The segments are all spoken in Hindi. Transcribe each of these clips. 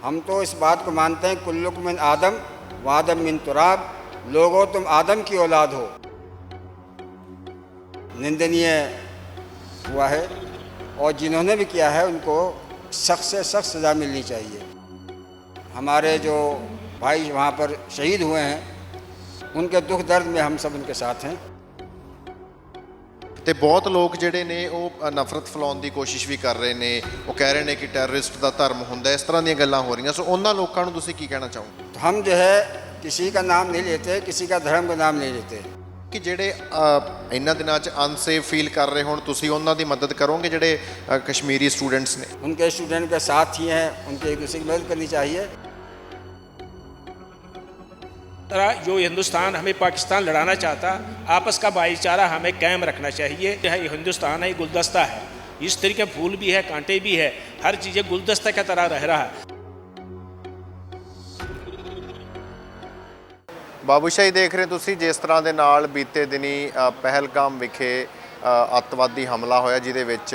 हम तो इस बात को मानते हैं कुल्लुकुम मिन आदम व आदम मिन तुराब, लोगों तुम आदम की औलाद हो। निंदनीय हुआ है और जिन्होंने भी किया है उनको सख्त से सख्त सज़ा मिलनी चाहिए। हमारे जो भाई वहाँ पर शहीद हुए हैं उनके दुख दर्द में हम सब उनके साथ हैं। ਤੇ ਬਹੁਤ ਲੋਕ ਜਿਹੜੇ ਨੇ ਉਹ ਨਫ਼ਰਤ ਫੈਲਾਉਣ ਦੀ ਕੋਸ਼ਿਸ਼ ਵੀ ਕਰ ਰਹੇ ਨੇ। ਉਹ ਕਹਿ ਰਹੇ ਨੇ ਕਿ ਟੈਰਰਿਸਟ ਦਾ ਧਰਮ ਹੁੰਦਾ, ਇਸ ਤਰ੍ਹਾਂ ਦੀਆਂ ਗੱਲਾਂ ਹੋ ਰਹੀਆਂ। ਸੋ ਉਹਨਾਂ ਲੋਕਾਂ ਨੂੰ ਤੁਸੀਂ ਕੀ ਕਹਿਣਾ ਚਾਹੋਗੇ? तो हम जो है किसी का नाम नहीं लेते, किसी का धर्म का नाम नहीं लेते। ਕਿ ਜਿਹੜੇ ਇਹਨਾਂ ਦਿਨਾਂ 'ਚ ਅਨਸੇਫ ਫੀਲ ਕਰ ਰਹੇ ਹੁਣ, ਤੁਸੀਂ ਉਹਨਾਂ ਦੀ ਮਦਦ ਕਰੋਗੇ ਜਿਹੜੇ ਕਸ਼ਮੀਰੀ ਸਟੂਡੈਂਟਸ ਨੇ? उनके स्टूडेंट के साथ ही हैं, उनके एक दूसरे की मदद करनी चाहिए। तरह जो हिंदुस्तान हमें पाकिस्तान लड़ाना चाहता, आपस का भाईचारा हमें कायम रखना चाहिए। ये हिंदुस्तान है, गुलदस्ता है, इस तरीके फूल भी है, कांटे भी है, हर चीज़ गुलदस्ते की तरह रह रहा है। ਬਾਬੂਸ਼ਾਹੀ ਦੇਖ ਰਹੇ ਤੁਸੀਂ ਜਿਸ ਤਰ੍ਹਾਂ ਦੇ ਨਾਲ ਬੀਤੇ ਦਿਨੀ ਪਹਿਲਗਾਮ ਵਿਖੇ ਅੱਤਵਾਦੀ ਹਮਲਾ ਹੋਇਆ, ਜਿਹਦੇ ਵਿੱਚ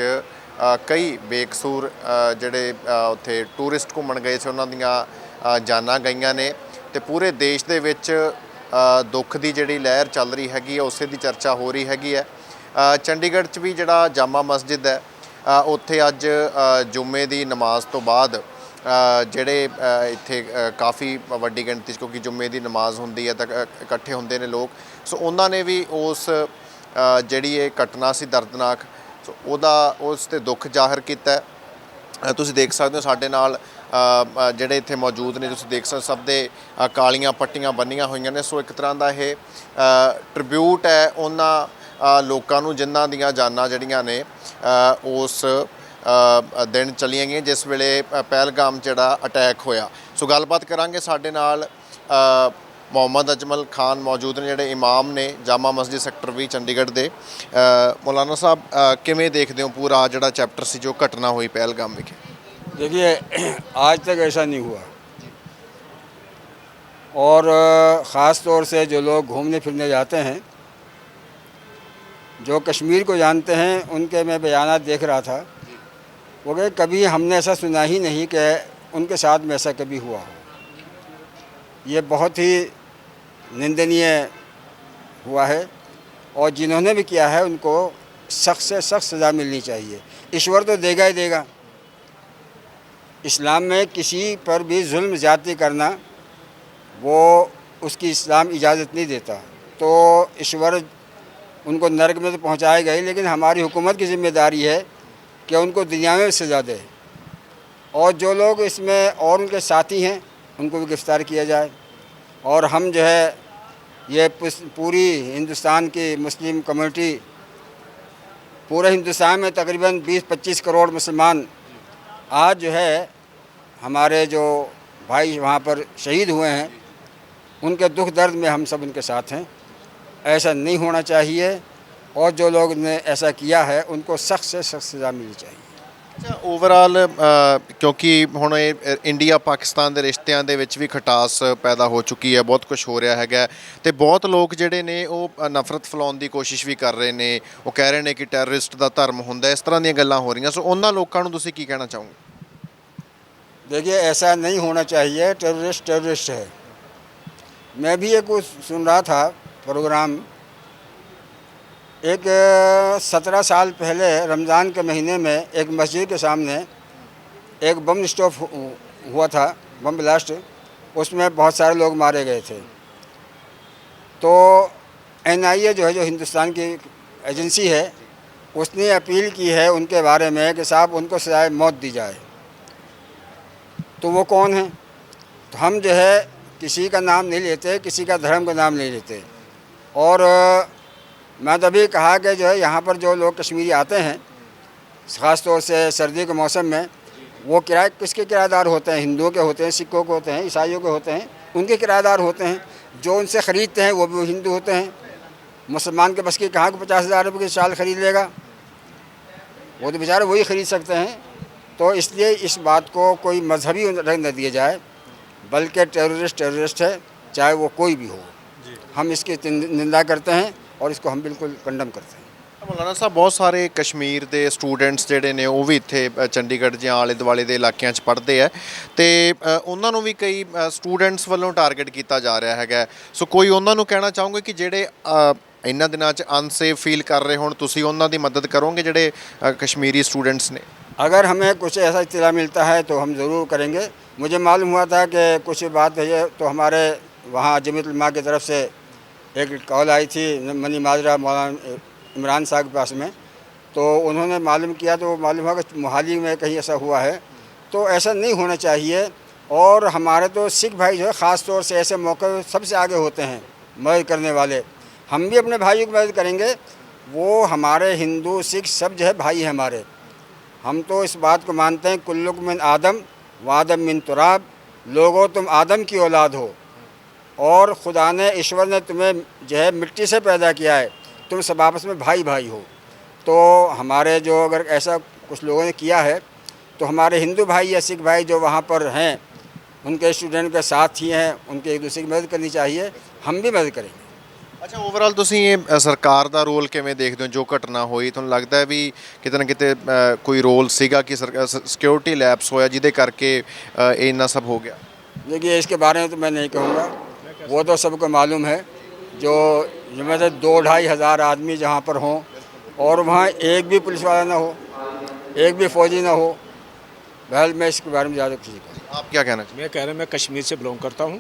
ਕਈ ਬੇਕਸੂਰ ਜਿਹੜੇ ਉੱਥੇ ਟੂਰਿਸਟ ਘੁੰਮਣ ਗਏ ਸੀ ਉਹਨਾਂ ਦੀਆਂ ਜਾਨਾਂ ਗਈਆਂ ਨੇ। ਤੇ ਪੂਰੇ ਦੇਸ਼ ਦੇ ਵਿੱਚ ਦੁੱਖ ਦੀ ਜਿਹੜੀ ਲਹਿਰ ਚੱਲ ਰਹੀ ਹੈਗੀ ਹੈ, ਉਸੇ ਦੀ ਚਰਚਾ ਹੋ ਰਹੀ ਹੈਗੀ ਹੈ। ਚੰਡੀਗੜ੍ਹ 'ਚ ਵੀ ਜਿਹੜਾ ਜਾਮਾ ਮਸਜਿਦ ਹੈ ਉੱਥੇ ਅੱਜ ਜੁਮੇ ਦੀ ਨਮਾਜ਼ ਤੋਂ ਬਾਅਦ ਜਿਹੜੇ ਇੱਥੇ ਕਾਫੀ ਵੱਡੀ ਗਿਣਤੀ 'ਚ, ਕਿਉਂਕਿ ਜੁਮੇ ਦੀ ਨਮਾਜ਼ ਹੁੰਦੀ ਹੈ ਤਾਂ ਇਕੱਠੇ ਹੁੰਦੇ ਨੇ ਲੋਕ। ਸੋ ਉਹਨਾਂ ਨੇ ਵੀ ਉਸ ਜਿਹੜੀ ਇਹ ਘਟਨਾ ਸੀ ਦਰਦਨਾਕ, ਸੋ ਉਸ 'ਤੇ ਦੁੱਖ ਜ਼ਾਹਰ ਕੀਤਾ। ਤੁਸੀਂ ਦੇਖ ਸਕਦੇ ਹੋ ਸਾਡੇ ਨਾਲ ਜਿਹੜੇ ਇੱਥੇ ਮੌਜੂਦ ਨੇ, ਤੁਸੀਂ ਦੇਖ ਸਕਦੇ ਸਭ ਦੇ ਕਾਲੀਆਂ ਪੱਟੀਆਂ ਬੰਨੀਆਂ ਹੋਈਆਂ ਨੇ। ਸੋ ਇੱਕ ਤਰ੍ਹਾਂ ਦਾ ਇਹ ਟ੍ਰਿਬਿਊਟ ਹੈ ਉਹਨਾਂ ਲੋਕਾਂ ਨੂੰ ਜਿਨ੍ਹਾਂ ਦੀਆਂ ਜਾਨਾਂ ਜਿਹੜੀਆਂ ਨੇ ਉਸ ਦਿਨ ਚਲੀਆਂ ਗਈਆਂ ਜਿਸ ਵੇਲੇ ਪਹਿਲਗਾਮ ਜਿਹੜਾ ਅਟੈਕ ਹੋਇਆ। ਸੋ ਗੱਲਬਾਤ ਕਰਾਂਗੇ। ਸਾਡੇ ਨਾਲ ਮੁਹੰਮਦ ਅਜਮਲ ਖਾਨ ਮੌਜੂਦ ਨੇ, ਜਿਹੜੇ ਇਮਾਮ ਨੇ ਜਾਮਾ ਮਸਜਿਦ ਸੈਕਟਰ 20 ਚੰਡੀਗੜ੍ਹ ਦੇ। ਮੌਲਾਨਾ ਸਾਹਿਬ, ਕਿਵੇਂ ਦੇਖਦੇ ਹੋ ਪੂਰਾ ਜਿਹੜਾ ਚੈप्टर ਸੀ ਜੋ ਘਟਨਾ ਹੋਈ ਪਹਿਲਗਾਮ ਵਿਖੇ? देखिए, आज तक ऐसा नहीं हुआ और ख़ास तौर से जो लोग घूमने फिरने जाते हैं, जो कश्मीर को जानते हैं, उनके मैं बयानात देख रहा था। वो कहे कभी हमने ऐसा सुना ही नहीं कि उनके साथ में ऐसा कभी हुआ हो। ये बहुत ही निंदनीय हुआ है और जिन्होंने भी किया है उनको सख्त से सख्त सज़ा मिलनी चाहिए। ईश्वर तो देगा ही देगा। इस्लाम में किसी पर भी जुल्म ज़्यादती करना वो उसकी इस्लाम इजाज़त नहीं देता। तो ईश्वर उनको नरक में तो पहुँचाएगा ही, लेकिन हमारी हुकूमत की ज़िम्मेदारी है कि उनको दुनिया में सज़ा दे। और जो लोग इसमें और उनके साथी हैं उनको भी गिरफ़्तार किया जाए। और हम जो है ये पूरी हिंदुस्तान की मुस्लिम कम्युनिटी, पूरे हिंदुस्तान में तकरीबन 20-25 करोड़ मुसलमान आज जो है हमारे जो भाई वहाँ पर शहीद हुए हैं उनके दुख दर्द में हम सब उनके साथ हैं। ऐसा नहीं होना चाहिए और जो लोग ने ऐसा किया है उनको सख्त से सख्त सज़ा मिलनी चाहिए। ਅੱਛਾ, ਓਵਰਆਲ ਕਿਉਂਕਿ ਹੁਣ ਇਹ ਇੰਡੀਆ ਪਾਕਿਸਤਾਨ ਦੇ ਰਿਸ਼ਤਿਆਂ ਦੇ ਵਿੱਚ ਵੀ ਖਟਾਸ ਪੈਦਾ ਹੋ ਚੁੱਕੀ ਹੈ, ਬਹੁਤ ਕੁਝ ਹੋ ਰਿਹਾ ਹੈਗਾ ਤੇ ਬਹੁਤ ਲੋਕ ਜਿਹੜੇ ਨੇ ਉਹ ਨਫ਼ਰਤ ਫੈਲਾਉਣ ਦੀ ਕੋਸ਼ਿਸ਼ ਵੀ ਕਰ ਰਹੇ ਨੇ। ਉਹ ਕਹਿ ਰਹੇ ਨੇ ਕਿ ਟੈਰਰਿਸਟ ਦਾ ਧਰਮ ਹੁੰਦਾ, ਇਸ ਤਰ੍ਹਾਂ ਦੀਆਂ ਗੱਲਾਂ ਹੋ ਰਹੀਆਂ। ਸੋ ਉਹਨਾਂ ਲੋਕਾਂ ਨੂੰ ਤੁਸੀਂ ਕੀ ਕਹਿਣਾ ਚਾਹੋਗੇ? देखिए, ऐसा नहीं होना चाहिए। टेररिस्ट है। मैं भी एक सुन रहा था प्रोग्राम, एक 17 साल पहले रमज़ान के महीने में एक मस्जिद के सामने एक बम स्टॉप हुआ था, बम ब्लास्ट। उसमें बहुत सारे लोग मारे गए थे। तो NIA जो है, जो हिंदुस्तान की एजेंसी है, उसने अपील की है उनके बारे में कि साहब उनको सज़ाए मौत दी जाए। तो वो कौन है? तो हम जो है किसी का नाम नहीं लेते, किसी का धर्म का नाम नहीं लेते। और मैं तभी कहा कि जो है यहाँ पर जो लोग कश्मीरी आते हैं, ख़ास तौर से सर्दी के मौसम में, वो किसके किराएदार होते हैं? हिंदुओं के होते हैं, सिखों के होते हैं, ईसाइयों के होते हैं, उनके किराएदार होते हैं। जो उनसे ख़रीदते हैं वो भी हिंदू होते हैं। मुसलमान के बस की कहाँ को 50,000 रुपये की शाल ख़रीद लेगा? वो तो बेचारे वही ख़रीद सकते हैं। तो इसलिए इस बात को कोई मजहबी रंग न दिया जाए, बल्कि टेररिस्ट है, चाहे वो कोई भी हो। हम इसकी निंदा करते हैं और इसको हम बिल्कुल कंडम करते हैं। ਮੌਲਾਨਾ ਸਾਹਿਬ ਬਹੁਤ ਸਾਰੇ ਕਸ਼ਮੀਰ ਦੇ ਸਟੂਡੈਂਟਸ ਜਿਹੜੇ ਨੇ ਉਹ ਵੀ ਇੱਥੇ ਚੰਡੀਗੜ੍ਹ ਜਾਂ ਆਲੇ ਦੁਆਲੇ ਦੇ ਇਲਾਕਿਆਂ 'ਚ ਪੜ੍ਹਦੇ ਆ ਤੇ ਉਹਨਾਂ ਨੂੰ ਵੀ ਕਈ ਸਟੂਡੈਂਟਸ ਵੱਲੋਂ ਟਾਰਗੇਟ ਕੀਤਾ ਜਾ ਰਿਹਾ ਹੈਗਾ। ਸੋ ਕੋਈ ਉਹਨਾਂ ਨੂੰ ਕਹਿਣਾ ਚਾਹੋਗੇ ਕਿ ਜਿਹੜੇ ਇਹਨਾਂ ਦਿਨਾਂ 'ਚ ਅਨਸੇਫ ਫੀਲ ਕਰ ਰਹੇ ਹੋਣ, ਤੁਸੀਂ ਉਹਨਾਂ ਦੀ ਮਦਦ ਕਰੋਗੇ ਜਿਹੜੇ कश्मीरी स्टूडेंट्स ने? अगर हमें कुछ ऐसा इत्तला मिलता है तो हम ज़रूर करेंगे। मुझे मालूम हुआ था कि कुछ बात है तो हमारे वहाँ जमीयत उलमा की तरफ से एक कॉल आई थी मनी माजरा मौलाना इमरान साहब के पास में, तो उन्होंने मालूम किया तो मालूम हुआ कि मोहाली में कहीं ऐसा हुआ है। तो ऐसा नहीं होना चाहिए। और हमारे तो सिख भाई जो है ख़ास तौर से ऐसे मौके सबसे आगे होते हैं मदद करने वाले। हम भी अपने भाइयों की मदद करेंगे। वो हमारे हिंदू सिख सब जो है भाई हैं हमारे। हम तो इस बात को मानते हैं कुल्लुकुम मिन आदम व आदम मिन तुराब, लोगो तुम आदम की औलाद हो और खुदा ने ईश्वर ने तुम्हें जो है मिट्टी से पैदा किया है, तुम सब आपस में भाई भाई हो। तो हमारे जो अगर ऐसा कुछ लोगों ने किया है तो हमारे हिंदू भाई या सिख भाई जो वहाँ पर हैं उनके स्टूडेंट के साथ ही हैं, उनके एक दूसरे की मदद करनी चाहिए। हम भी मदद करेंगे। ਅੱਛਾ, ਓਵਰਆਲ ਤੁਸੀਂ ਇਹ ਸਰਕਾਰ ਦਾ ਰੋਲ ਕਿਵੇਂ ਦੇਖਦੇ ਹੋ? ਜੋ ਘਟਨਾ ਹੋਈ ਤੁਹਾਨੂੰ ਲੱਗਦਾ ਹੈ ਵੀ ਕਿਤੇ ਨਾ ਕਿਤੇ ਕੋਈ ਰੋਲ ਸੀਗਾ कि सिक्योरिटी लैप्स होया ਜਿਹਦੇ ਕਰਕੇ ਇਹ ਇੰਨਾ ਸਭ ਹੋ ਗਿਆ? देखिए इसके बारे में तो मैं नहीं कहूँगा, वो तो सबको मालूम है। जो मतलब 2-2.5 हज़ार आदमी जहाँ पर हों और वहाँ एक भी पुलिस वाला ना हो, एक भी फौजी ना हो, बहरहाल मैं इसके बारे में ज़्यादा कुछ नहीं कहूँगा। आप क्या कहना चाहिए? मैं कह रहा हूँ, मैं कश्मीर से बिलोंग करता हूँ।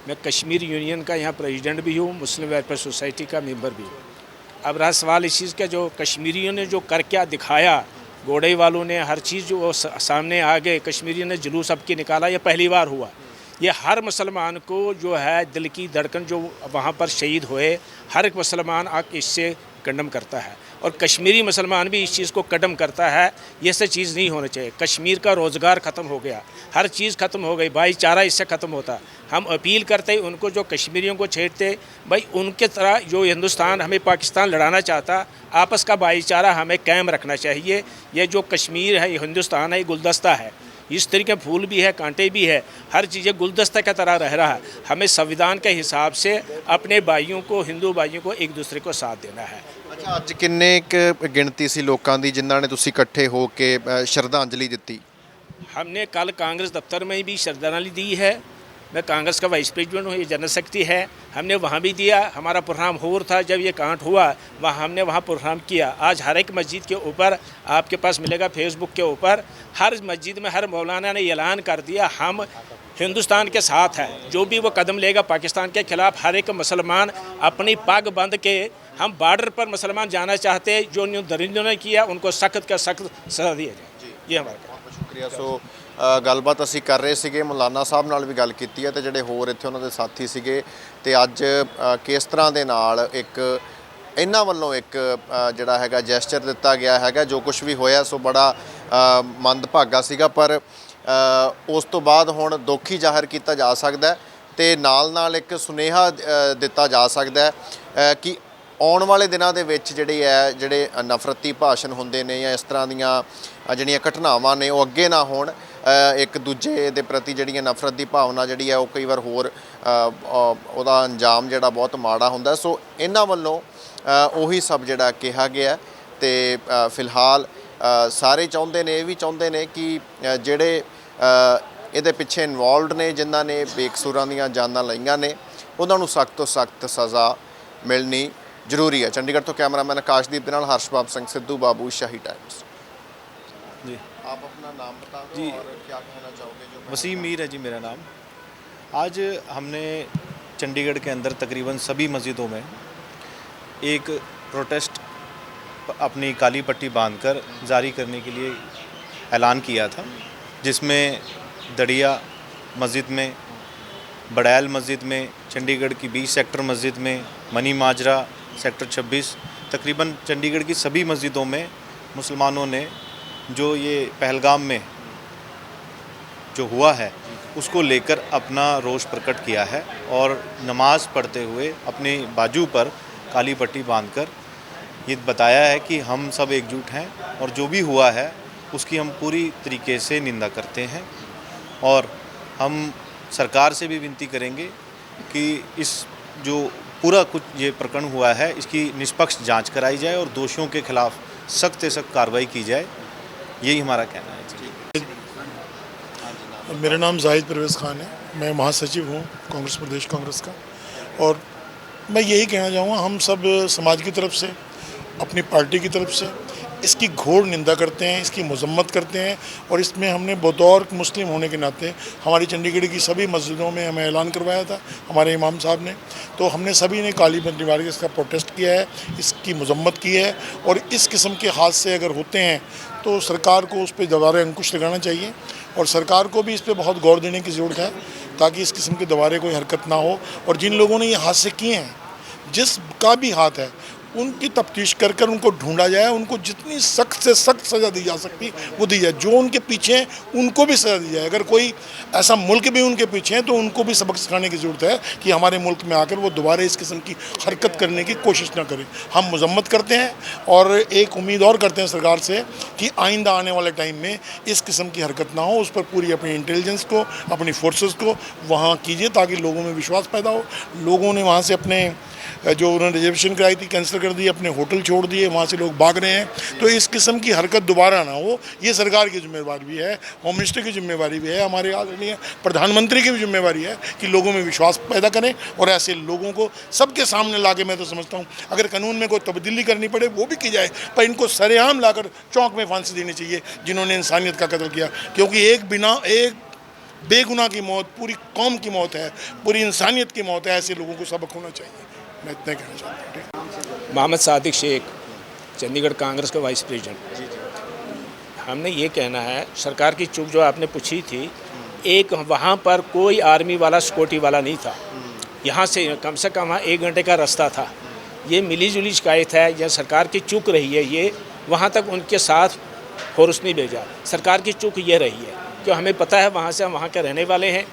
मैं कश्मीर यूनियन का यहाँ प्रेसिडेंट भी हूँ, मुस्लिम वेलफेयर सोसाइटी का मेंबर भी हूँ। अब रहा सवाल इस चीज़ का, जो कश्मीरियों ने जो कर क्या दिखाया, गोड़े वालों ने हर चीज़ जो सामने आ गए, कश्मीरियों ने जुलूस सबकी निकाला, ये पहली बार हुआ। ये हर मुसलमान को जो है दिल की धड़कन, जो वहाँ पर शहीद हुए, हर एक मुसलमान आके इससे कंडम करता है और कश्मीरी मुसलमान भी इस चीज़ को कदम करता है। ये सब चीज़ नहीं होना चाहिए। कश्मीर का रोज़गार ख़त्म हो गया, हर चीज़ ख़त्म हो गई, भाईचारा इससे ख़त्म होता। हम अपील करते हैं उनको जो कश्मीरियों को छेड़ते, भाई उनके तरह जो हिंदुस्तान हमें पाकिस्तान लड़ाना चाहता, आपस का भाईचारा हमें कायम रखना चाहिए। ये जो कश्मीर है, ये हिंदुस्तान है, ये गुलदस्ता है। इस तरीके फूल भी है, कांटे भी है, हर चीज़ें गुलदस्ता की तरह रह रहा है। हमें संविधान के हिसाब से अपने भाइयों को, हिंदू भाइयों को एक दूसरे को साथ देना है। ਅੱਛਾ, ਅੱਜ ਕਿੰਨੇ ਕੁ ਗਿਣਤੀ ਸੀ ਲੋਕਾਂ ਦੀ ਜਿਨ੍ਹਾਂ ਨੇ ਤੁਸੀਂ ਇਕੱਠੇ ਹੋ ਕੇ ਸ਼ਰਧਾਂਜਲੀ ਦਿੱਤੀ? हमने कल कांग्रेस दफ्तर में भी श्रद्धांजलि दी है। मैं कांग्रेस का वाइस प्रेसिडेंट हूँ, ये जनरल सेक्रेटरी है, हमने वहाँ भी दिया। हमारा प्रोग्राम होर था जब ये कांट हुआ, वहाँ हमने वहाँ प्रोग्राम किया। आज हर एक मस्जिद के ऊपर आपके पास मिलेगा, फेसबुक के ऊपर हर मस्जिद में हर मौलाना ने ऐलान कर दिया, हम हिंदुस्तान के साथ है। जो भी वो कदम लेगा पाकिस्तान के खिलाफ, हर एक मुसलमान अपनी पग बंध के, हम बॉर्डर पर मुसलमान जाना चाहते, जो दरिंदों ने किया उनको सख्त का सख्त सज़ा दिया जाए। ये हमारा ਸ਼ੁਕਰੀਆ। ਸੋ ਗੱਲਬਾਤ ਅਸੀਂ ਕਰ ਰਹੇ ਸੀਗੇ, ਮੌਲਾਨਾ ਸਾਹਿਬ ਨਾਲ ਵੀ ਗੱਲ ਕੀਤੀ ਹੈ ਤੇ ਜਿਹੜੇ ਹੋਰ ਇੱਥੇ ਉਹਨਾਂ ਦੇ ਸਾਥੀ ਸੀਗੇ। ਤੇ ਅੱਜ ਕਿਸ ਤਰ੍ਹਾਂ ਦੇ ਨਾਲ ਇੱਕ ਇਹਨਾਂ ਵੱਲੋਂ ਇੱਕ ਜਿਹੜਾ ਹੈਗਾ ਜੈਸਚਰ ਦਿੱਤਾ ਗਿਆ ਹੈਗਾ, ਜੋ ਕੁਝ ਵੀ ਹੋਇਆ ਸੋ ਬੜਾ ਮੰਦਭਾਗਾ ਸੀਗਾ, ਪਰ ਉਸ ਤੋਂ ਬਾਅਦ ਹੁਣ ਦੁੱਖ ਹੀ ਜ਼ਾਹਰ ਕੀਤਾ ਜਾ ਸਕਦਾ ਤੇ ਨਾਲ ਇੱਕ ਸੁਨੇਹਾ ਦਿੱਤਾ ਜਾ ਸਕਦਾ ਕਿ ਆਉਣ ਵਾਲੇ ਦਿਨਾਂ ਦੇ ਵਿੱਚ ਜਿਹੜੇ ਨਫ਼ਰਤੀ ਭਾਸ਼ਣ ਹੁੰਦੇ ਨੇ ਜਾਂ ਇਸ ਤਰ੍ਹਾਂ ਦੀਆਂ ਜਿਹੜੀਆਂ ਘਟਨਾਵਾਂ ਨੇ ਉਹ ਅੱਗੇ ਨਾ ਹੋਣ। ਇੱਕ ਦੂਜੇ ਦੇ ਪ੍ਰਤੀ ਜਿਹੜੀਆਂ ਨਫ਼ਰਤ ਦੀ ਭਾਵਨਾ ਜਿਹੜੀ ਹੈ ਉਹ ਕਈ ਵਾਰ ਹੋਰ ਉਹਦਾ ਅੰਜਾਮ ਜਿਹੜਾ ਬਹੁਤ ਮਾੜਾ ਹੁੰਦਾ। ਸੋ ਇਹਨਾਂ ਵੱਲੋਂ ਉਹੀ ਸਭ ਜਿਹੜਾ ਕਿਹਾ ਗਿਆ ਤੇ ਫਿਲਹਾਲ ਸਾਰੇ ਚਾਹੁੰਦੇ ਨੇ, ਇਹ ਵੀ ਚਾਹੁੰਦੇ ਨੇ ਕਿ ਜਿਹੜੇ ਇਹਦੇ ਪਿੱਛੇ ਇਨਵੋਲਵਡ ਨੇ, ਜਿਨ੍ਹਾਂ ਨੇ ਬੇਕਸੂਰਾਂ ਦੀਆਂ ਜਾਨਾਂ ਲਈਆਂ ਨੇ, ਉਹਨਾਂ ਨੂੰ ਸਖਤ ਤੋਂ ਸਖਤ ਸਜ਼ਾ ਮਿਲਣੀ ਜ਼ਰੂਰੀ ਹੈ। ਚੰਡੀਗੜ੍ਹ ਤੋਂ ਕੈਮਰਾਮੈਨ ਆਕਾਸ਼ਦੀਪ ਦੇ ਨਾਲ ਹਰਸ਼ਬਾਬ ਸਿੰਘ सिद्धू, बाबू, शाही टाइम्स। जी, आप अपना नाम बता दो जी। और क्या कहना चाहोगे? जो वसीम मीर है जी मेरा नाम। आज हमने चंडीगढ़ के अंदर तकरीबन सभी मस्जिदों में एक प्रोटेस्ट अपनी काली पट्टी बांधकर जारी करने के लिए ऐलान किया था, जिसमें दड़िया मस्जिद में, बड़ैल मस्जिद में, चंडीगढ़ की 20 सेक्टर मस्जिद में, मनी माजरा सेक्टर 26, तकरीबन चंडीगढ़ की सभी मस्जिदों में मुसलमानों ने जो ये पहलगाम में जो हुआ है उसको लेकर अपना रोष प्रकट किया है और नमाज़ पढ़ते हुए अपने बाजू पर काली पट्टी बांधकर ये बताया है कि हम सब एकजुट हैं और जो भी हुआ है उसकी हम पूरी तरीके से निंदा करते हैं। और हम सरकार से भी विनती करेंगे कि इस जो पूरा कुछ ये प्रकरण हुआ है इसकी निष्पक्ष जांच कराई जाए और दोषियों के खिलाफ सख्त से सख्त कार्रवाई की जाए, यही हमारा कहना है। जी, मेरा नाम जाहिद परवेज़ खान है, मैं महासचिव हूँ कांग्रेस प्रदेश कांग्रेस का। और मैं यही कहना चाहूँगा, हम सब समाज की तरफ से, अपनी पार्टी की तरफ से इसकी घोर निंदा करते हैं, इसकी मजम्मत करते हैं। और इसमें हमने बतौर मुस्लिम होने के नाते हमारी चंडीगढ़ की सभी मस्जिदों में हमें ऐलान करवाया था हमारे इमाम साहब ने, तो हमने सभी ने काली बंदी मार के इसका प्रोटेस्ट किया है, इसकी मजम्मत की है। और इस किस्म के हादसे अगर होते हैं तो सरकार को उस पर दोबारा अंकुश लगाना चाहिए और सरकार को भी इस पर बहुत गौर देने की ज़रूरत है ताकि इस किस्म के दोबारा कोई हरकत ना हो। और जिन लोगों ने ये हादसे किए हैं, जिसका भी हाथ है, उनकी तफ्तीश कर कर उनको ढूंढा जाए, उनको जितनी सख्त से सख्त सज़ा दी जा सकती वो दी जाए। जो उनके पीछे हैं उनको भी सज़ा दी जाए। अगर कोई ऐसा मुल्क भी उनके पीछे है तो उनको भी सबक सिखाने की ज़रूरत है कि हमारे मुल्क में आकर वो दोबारा इस किस्म की हरकत करने की कोशिश ना करें। हम मजम्मत करते हैं और एक उम्मीद और करते हैं सरकार से कि आइंदा आने वाले टाइम में इस किस्म की हरकत ना हो। उस पर पूरी अपनी इंटेलिजेंस को, अपनी फोर्सेस को वहाँ कीजिए ताकि लोगों में विश्वास पैदा हो। लोगों ने वहाँ से अपने जो उन्होंने रिजर्वेशन कराई थी कैंसिल कर दी, अपने होटल छोड़ दिए, वहाँ से लोग भाग रहे हैं। तो इस किस्म की हरकत दोबारा ना हो, ये सरकार की जिम्मेवारी भी है, होम मिनिस्टर की जिम्मेवारी भी है, हमारे आदरणीय प्रधानमंत्री की भी जिम्मेवारी है कि लोगों में विश्वास पैदा करें। और ऐसे लोगों को सबके सामने ला के, मैं तो समझता हूँ अगर कानून में कोई तब्दीली करनी पड़े वो भी की जाए, पर इनको सरेआम लाकर चौक में फांसी देनी चाहिए जिन्होंने इंसानियत का कत्ल किया। क्योंकि एक बेगुनाह की मौत पूरी कौम की मौत है, पूरी इंसानियत की मौत है। ऐसे लोगों को सबक होना चाहिए। मैं इतना कहना चाहता हूँ। मोहम्मद सादिक शेख, चंडीगढ़ कांग्रेस के वाइस प्रेसिडेंट। हमने ये कहना है, सरकार की चूक जो आपने पूछी थी, एक वहाँ पर कोई आर्मी वाला सिक्योरिटी वाला नहीं था। यहाँ से कम 1 घंटे का रास्ता था। ये मिली जुली शिकायत है या सरकार की चूक रही है, ये वहाँ तक उनके साथ फोर्स नहीं भेजा। सरकार की चूक ये रही है कि हमें पता है वहाँ से हम वहाँ के रहने वाले हैं,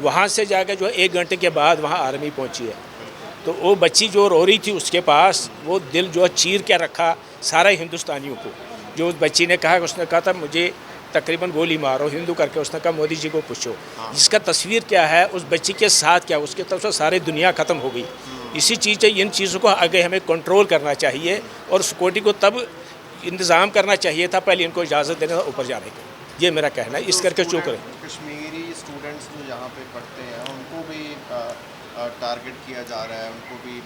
वहाँ से जाकर जो 1 घंटे के बाद वहाँ आर्मी पहुँची है। तो वो बच्ची जो रो रही थी उसके पास वो दिल जो चीर के रखा सारे हिंदुस्तानियों को। जो उस बच्ची ने कहा, उसने कहा था मुझे तकरीबन गोली मारो हिंदू करके, उसने कहा मोदी जी को पूछो। जिसका तस्वीर क्या है, उस बच्ची के साथ क्या, उसके तरफ से सारी दुनिया ख़त्म हो गई। इसी चीज़ से इन चीज़ों को आगे हमें कंट्रोल करना चाहिए और सिक्योरिटी को तब इंतज़ाम करना चाहिए था, पहले इनको इजाज़त देना था ऊपर जाने की। ये मेरा कहना है। इस करके चूक रहे कश्मीरी स्टूडेंट्स जो यहाँ पे पढ़ते हैं उनको भी टारगेट किया जा रहा है, उनको भी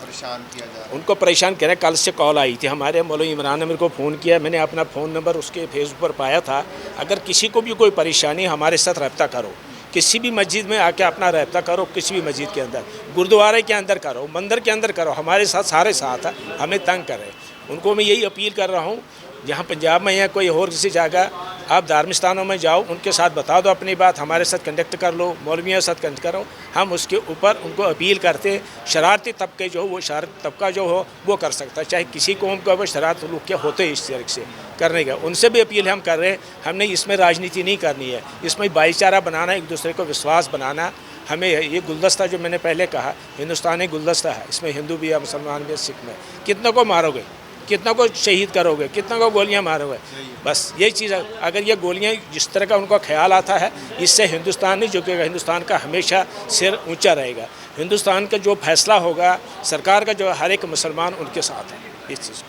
परेशान किया जा रहा है। उनको परेशान करें। कल से कॉल आई थी, हमारे मौलवी इमरान ने मेरे को फ़ोन किया, मैंने अपना फ़ोन नंबर उसके फेसबुक पर पाया था। अगर किसी को भी कोई परेशानी, हमारे साथ रब्ता करो, किसी भी मस्जिद में आके अपना रब्ता करो, किसी भी मस्जिद के अंदर, गुरुद्वारे के अंदर करो, मंदिर के अंदर करो, हमारे साथ सारे साथ है, हमें तंग करें। उनको मैं यही अपील कर रहा हूँ, यहाँ पंजाब में या कोई और किसी जगह आप धार्मिक स्थानों में जाओ, उनके साथ बता दो अपनी बात, हमारे साथ कंडक्ट कर लो, मौलवियों के साथ कंडक्ट करो। हम उसके ऊपर उनको अपील करते हैं, शरारती तबके जो हो, वो शरारती तबका जो हो वो कर सकता है, चाहे किसी कौम का वो शरारत लोग के होते हैं इस तरीके से करने का, उनसे भी अपील हम कर रहे हैं। हमने इसमें राजनीति नहीं करनी है, इसमें भाईचारा बनाना, एक दूसरे को विश्वास बनाना। हमें ये गुलदस्ता जो मैंने पहले कहा, हिंदुस्तान एक गुलदस्ता है, इसमें हिंदू भी है, मुसलमान भी है, सिख में। कितना को मारोगे, कितना को शहीद करोगे, कितना को गोलियां मारोगे, बस यही चीज़ है। अगर ये गोलियां जिस तरह का उनको ख्याल आता है, इससे हिंदुस्तान नहीं झुकेगा, हिंदुस्तान का हमेशा सिर ऊंचा रहेगा। हिंदुस्तान का जो फैसला होगा, सरकार का जो हर एक मुसलमान उनके साथ है इस चीज़।